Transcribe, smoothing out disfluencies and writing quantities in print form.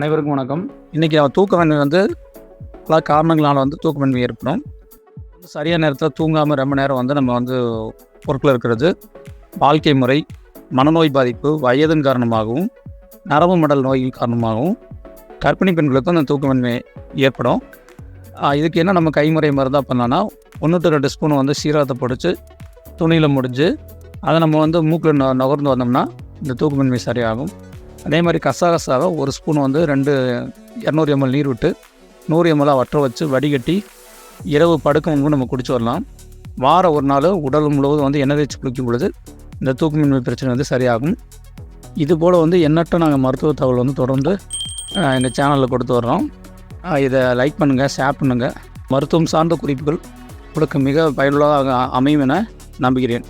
அனைவருக்கும் வணக்கம். இன்றைக்கி நம்ம தூக்கமின்மை வந்து பல காரணங்களால் வந்து தூக்கமின்மை ஏற்படும். சரியான நேரத்தில் தூங்காமல் ரொம்ப நேரம் வந்து நம்ம வந்து பொருட்கள் இருக்கிறது, வாழ்க்கை முறை, மனநோய் பாதிப்பு, வயதின் காரணமாகவும், நரம்பு மண்டல் நோய்கள் காரணமாகவும் கர்ப்பிணி பெண்களுக்கும் அந்த தூக்கமின்மை ஏற்படும். இதுக்கு என்ன நம்ம கைமுறை மருந்தாக பண்ணலான்னா 1 to 2 ஸ்பூன் வந்து சீரகத்தை பொடிச்சு துணியில் முடிஞ்சு அதை நம்ம வந்து மூக்கில் நுகர்ந்து வந்தோம்னா இந்த தூக்கமின்மை சரியாகும். அதே மாதிரி கசகசாவை 1 ஸ்பூன் வந்து 200 ml நீர் விட்டு 100 ml வற்ற வச்சு வடிகட்டி இரவு படுக்கும் முன்பு நம்ம குடிச்சு வரலாம். வாரம் ஒரு நாள் உடல் முழுவதும் வந்து எண்ணெய் தேய்ச்சி குளிக்கும் பொழுது இந்த தூக்கமின்மை பிரச்சனை வந்து சரியாகும். இதுபோல் வந்து எண்ணற்ற நாங்கள் மருத்துவ தகவல் வந்து தொடர்ந்து எங்கள் சேனலில் கொடுத்து வர்றோம். இதை லைக் பண்ணுங்கள், ஷேர் பண்ணுங்கள். மருத்துவம் சார்ந்த குறிப்புகள் உங்களுக்கு மிக பயனுள்ளதாக அமையும் என நம்புகிறேன்.